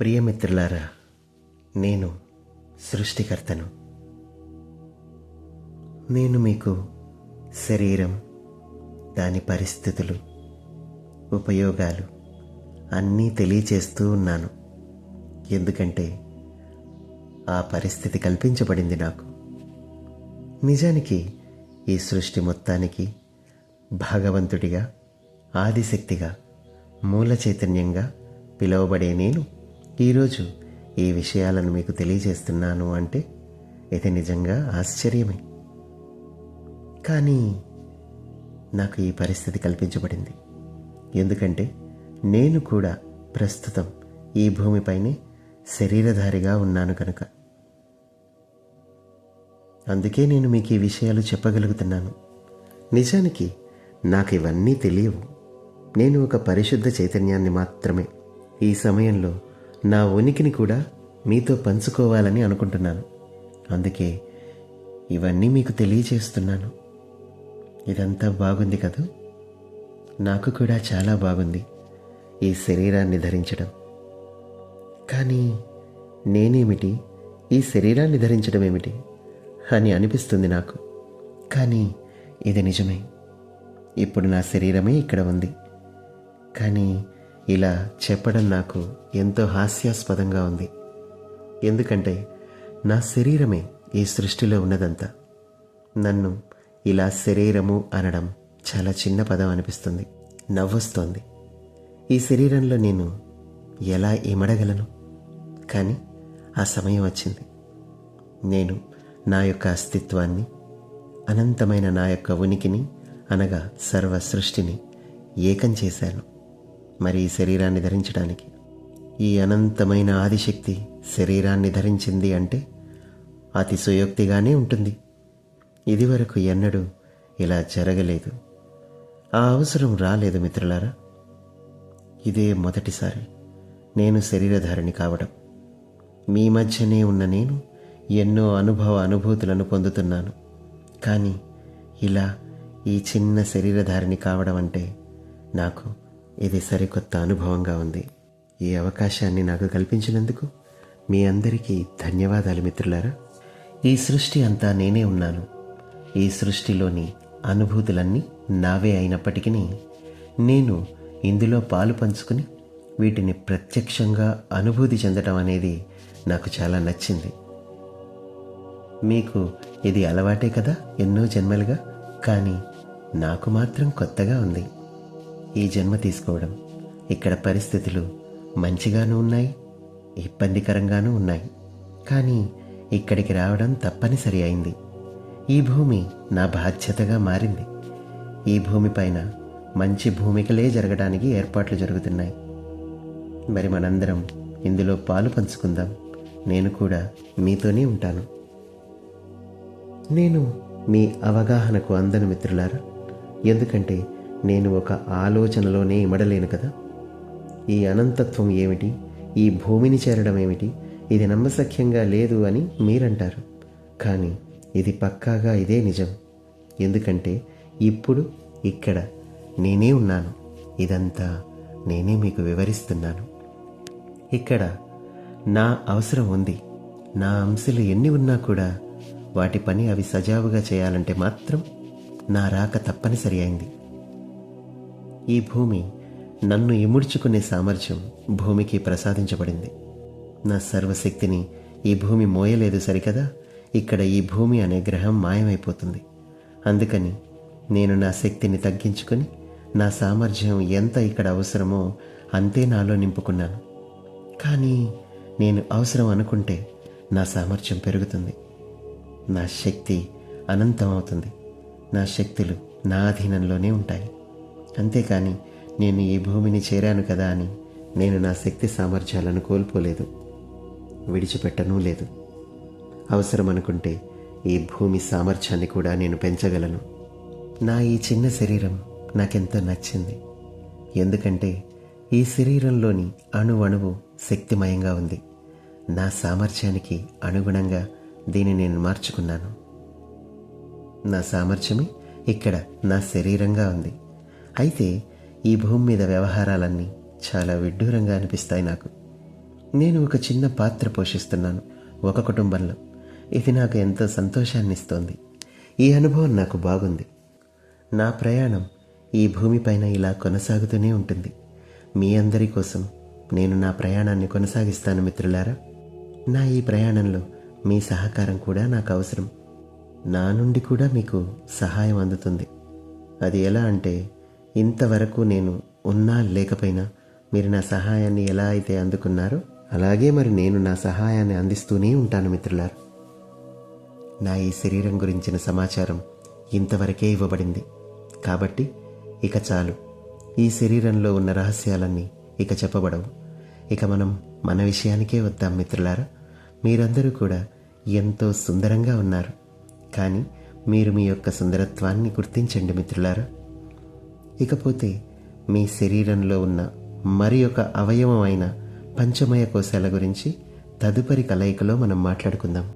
ప్రియమిత్రులారా, నేను సృష్టికర్తను. నేను మీకు శరీరం, దాని పరిస్థితులు, ఉపయోగాలు అన్నీ తెలియచేస్తూ ఉన్నాను. ఎందుకంటే ఆ పరిస్థితి కల్పించబడింది నాకు. నిజానికి ఈ సృష్టి మొత్తానికి భగవంతుడిగా, ఆదిశక్తిగా, మూల చైతన్యంగా పిలువబడే నేను ఈరోజు ఈ విషయాలను మీకు తెలియజేస్తున్నాను అంటే ఇది నిజంగా ఆశ్చర్యమే. కానీ నాకు ఈ పరిస్థితి కల్పించబడింది. ఎందుకంటే నేను కూడా ప్రస్తుతం ఈ భూమిపైనే శరీరధారిగా ఉన్నాను కనుక. అందుకే నేను మీకు ఈ విషయాలు చెప్పగలుగుతున్నాను. నిజానికి నాకు ఇవన్నీ తెలియవు. నేను ఒక పరిశుద్ధ చైతన్యాన్ని మాత్రమే. ఈ సమయంలో నా ఉనికిని కూడా మీతో పంచుకోవాలని అనుకుంటున్నాను. అందుకే ఇవన్నీ మీకు తెలియచేస్తున్నాను. ఇదంతా బాగుంది కదా? నాకు కూడా చాలా బాగుంది ఈ శరీరాన్ని ధరించడం. కానీ నేనేమిటి, ఈ శరీరాన్ని ధరించడం ఏమిటి అని అనిపిస్తుంది నాకు. కానీ ఇది నిజమే. ఇప్పుడు నా శరీరమే ఇక్కడ ఉంది. కానీ ఇలా చెప్పడం నాకు ఎంతో హాస్యాస్పదంగా ఉంది. ఎందుకంటే నా శరీరమే ఈ సృష్టిలో ఉన్నదంతా. నన్ను ఇలా శరీరము అనడం చాలా చిన్న పదం అనిపిస్తుంది. నవ్వొస్తోంది. ఈ శరీరంలో నేను ఎలా ఇమడగలను? కానీ ఆ సమయం వచ్చింది. నేను నా యొక్క అస్తిత్వాన్ని, అనంతమైన నా యొక్క ఉనికిని అనగా సర్వ సృష్టిని ఏకం చేశాను మరి ఈ శరీరాన్ని ధరించడానికి. ఈ అనంతమైన ఆదిశక్తి శరీరాన్ని ధరించింది అంటే అతిశయోక్తిగానే ఉంటుంది. ఇదివరకు ఎన్నడూ ఇలా జరగలేదు. ఆ అవసరం రాలేదు మిత్రులారా. ఇదే మొదటిసారి నేను శరీరధారిణి కావడం. మీ మధ్యనే ఉన్న నేను ఎన్నో అనుభూతులను పొందుతున్నాను. కానీ ఇలా ఈ చిన్న శరీరధారిణి కావడం అంటే నాకు ఇది సరికొత్త అనుభవంగా ఉంది. ఈ అవకాశాన్ని నాకు కల్పించినందుకు మీ అందరికీ ధన్యవాదాలు మిత్రులారా. ఈ సృష్టి అంతా నేనే ఉన్నాను. ఈ సృష్టిలోని అనుభూతులన్నీ నావే అయినప్పటికీ నేను ఇందులో పాలు పంచుకుని వీటిని ప్రత్యక్షంగా అనుభూతి చెందడం అనేది నాకు చాలా నచ్చింది. మీకు ఇది అలవాటే కదా ఎన్నో జన్మలుగా. కానీ నాకు మాత్రం కొత్తగా ఉంది ఈ జన్మ తీసుకోవడం. ఇక్కడ పరిస్థితులు మంచిగానూ ఉన్నాయి, ఇబ్బందికరంగానూ ఉన్నాయి. కానీ ఇక్కడికి రావడం తప్పనిసరి అయింది. ఈ భూమి నా బాధ్యతగా మారింది. ఈ భూమిపైన మంచి భూమికలే జరగడానికి ఏర్పాట్లు జరుగుతున్నాయి. మరి మనందరం ఇందులో పాలు పంచుకుందాం. నేను కూడా మీతోనే ఉంటాను. నేను మీ అవగాహనకు అందను మిత్రులారా. ఎందుకంటే నేను ఒక ఆలోచనలోనే ఇమడలేను కదా. ఈ అనంతత్వం ఏమిటి, ఈ భూమిని చేరడం ఏమిటి, ఇది నమ్మశక్యంగా లేదు అని మీరంటారు. కానీ ఇది పక్కాగా ఇదే నిజం. ఎందుకంటే ఇప్పుడు ఇక్కడ నేనే ఉన్నాను. ఇదంతా నేనే మీకు వివరిస్తున్నాను. ఇక్కడ నా అవసరం ఉంది. నా అంశాలు ఎన్ని ఉన్నా కూడా వాటి పని అవి సజావుగా చేయాలంటే మాత్రం నా రాక తప్పనిసరి అయింది. ఈ భూమి నన్ను ఇముడ్చుకునే సామర్థ్యం భూమికి ప్రసాదించబడింది. నా సర్వశక్తిని ఈ భూమి మోయలేదు సరికదా. ఇక్కడ ఈ భూమి అనే గ్రహం మాయమైపోతుంది. అందుకని నేను నా శక్తిని తగ్గించుకొని నా సామర్థ్యం ఎంత ఇక్కడ అవసరమో అంతే నాలో నింపుకున్నాను. కానీ నేను అవసరం అనుకుంటే నా సామర్థ్యం పెరుగుతుంది. నా శక్తి అనంతం అవుతుంది. నా శక్తులు నా అధీనంలోనే ఉంటాయి. అంతేకాని నేను ఈ భూమిని చేరాను కదా అని నేను నా శక్తి సామర్థ్యాలను కోల్పోలేదు, విడిచిపెట్టనూ లేదు. అవసరం అనుకుంటే ఈ భూమి సామర్థ్యాన్ని కూడా నేను పెంచగలను. నా ఈ చిన్న శరీరం నాకెంతో నచ్చింది. ఎందుకంటే ఈ శరీరంలోని అణువణువు శక్తిమయంగా ఉంది. నా సామర్థ్యానికి అనుగుణంగా దీన్ని నేను మార్చుకున్నాను. నా సామర్థ్యమే ఇక్కడ నా శరీరంగా ఉంది. అయితే ఈ భూమి మీద వ్యవహారాలన్నీ చాలా విడ్డూరంగా అనిపిస్తాయి నాకు. నేను ఒక చిన్న పాత్ర పోషిస్తున్నాను ఒక కుటుంబంలో. ఇది నాకు ఎంతో సంతోషాన్ని ఇస్తోంది. ఈ అనుభవం నాకు బాగుంది. నా ప్రయాణం ఈ భూమిపైన ఇలా కొనసాగుతూనే ఉంటుంది. మీ అందరి కోసం నేను నా ప్రయాణాన్ని కొనసాగిస్తాను మిత్రులారా. నా ఈ ప్రయాణంలో మీ సహకారం కూడా నాకు అవసరం. నా నుండి కూడా మీకు సహాయం అందుతుంది. అది ఎలా అంటే, ఇంతవరకు నేను ఉన్నా లేకపోయినా మీరు నా సహాయాన్ని ఎలా అయితే అందుకున్నారో అలాగే మరి నేను నా సహాయాన్ని అందిస్తూనే ఉంటాను మిత్రులారా. నా ఈ శరీరం గురించిన సమాచారం ఇంతవరకే ఇవ్వబడింది కాబట్టి ఇక చాలు. ఈ శరీరంలో ఉన్న రహస్యాలన్నీ ఇక చెప్పబడవు. ఇక మనం మన విషయానికే వద్దాం మిత్రులారా. మీరందరూ కూడా ఎంతో సుందరంగా ఉన్నారు. కానీ మీరు మీ యొక్క సుందరత్వాన్ని గుర్తించండి మిత్రులారా. ఇకపోతే మీ శరీరంలో ఉన్న మరి ఒక అవయవమైన పంచమయ కోశాల గురించి తదుపరి కలయికలో మనం మాట్లాడుకుందాం.